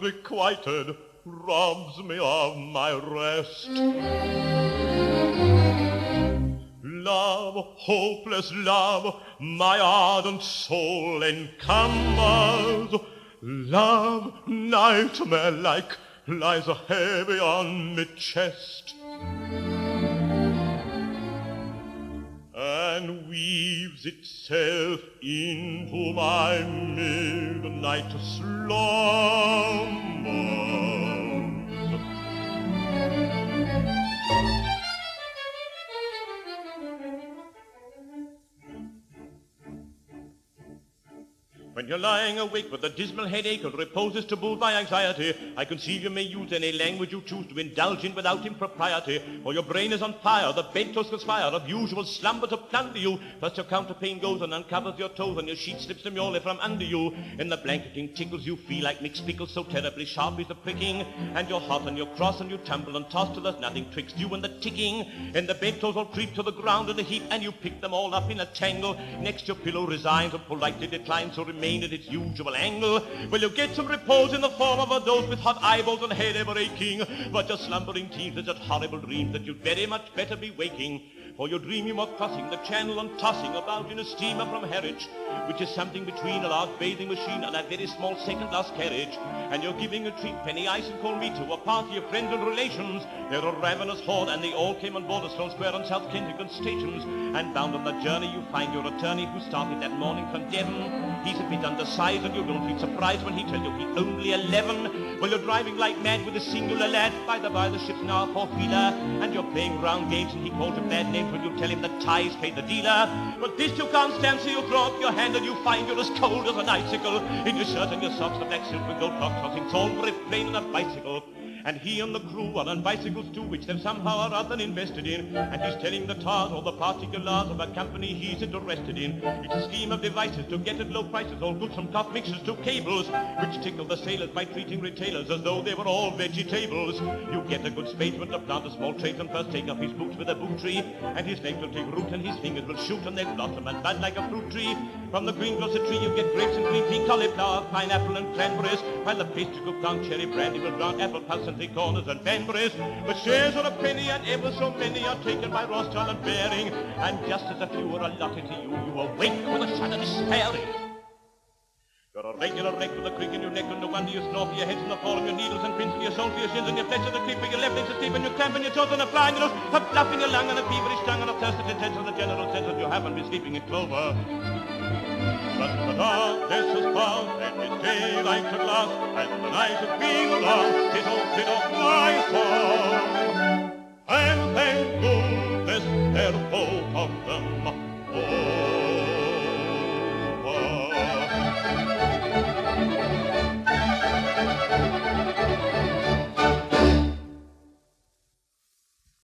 unrequited, robs me of my rest. Love, hopeless love, my ardent soul encumbers. Love, nightmare-like, lies heavy on my chest, and weaves itself into my midnight slumbers. When you're lying awake with a dismal headache and repose is tabooed by anxiety, I conceive you may use any language you choose to indulge in without impropriety. For your brain is on fire, the bedclothes conspire of usual slumber to plunder you. Thus your counterpane goes and uncovers your toes, and your sheet slips demurely from under you. In the blanketing tickles you feel like mixed pickles, so terribly sharp is the pricking. And you're hot and you're cross and you tumble and toss till there's nothing twixt you and the ticking. And the bedclothes all creep to the ground in a heap, and you pick them all up in a tangle. Next your pillow resigns and politely declines to remain at its usual angle. Well, you get some repose in the form of a dose with hot eyeballs and head ever aching, but your slumbering teens are just horrible dreams that you'd very much better be waking. For you dream you are crossing the channel and tossing about in a steamer from Harwich, which is something between a large bathing machine and a very small second-class carriage. And you're giving a treat, penny ice and cold meat, to a party of friends and relations. They're a ravenous horde, and they all came on board the Sloane Square and South Kensington stations. And bound on the journey, you find your attorney, who started that morning from Devon. He's a bit undersized, and you don't feel surprised when he tells you he's only 11. Well, you're driving like mad with a singular lad. By the by, the ship's now a four-wheeler, and you're playing round games, and he calls a bad name when you tell him the ties paid the dealer. But this you can't stand, so you throw up your hand, and you find you're as cold as an icicle. In your shirt and your socks, the black silk with gold clock crossing, all very plain on a bicycle. And he and the crew are on bicycles too, which they've somehow or other invested in. And he's telling the tars all the particulars of a company he's interested in. It's a scheme of devices to get at low prices, all goods from cough mixers to cables, which tickle the sailors by treating retailers as though they were all vegetables. You get a good spadesman to plant a small tradesman, first take off his boots with a boot tree, and his legs will take root and his fingers will shoot, and they'll blossom and bud like a fruit tree. From the green glossy tree you get grapes and green pea, cauliflower, pineapple and cranberries, while the pastry cook down cherry brandy will drown apple puffs and three corners and banberries. But shares are a penny, and ever so many are taken by Rothschild and Baring. And just as a few are allotted to you, you awake with a sudden despairing. You're a regular wreck with a creak in your neck, and no wonder you snore for your heads and the fall of your needles, and pins for your soul, for your shins, and your flesh, and the creep for your left legs asleep, and your cramp, and your toes, and a fly in your nose, a fluff in your lung, and a feverish tongue, and a thirst at intense, and the general sense that you haven't been sleeping in clover. But the darkness has passed, and it's daylight at last, and the night of being lost is all fit off my soul.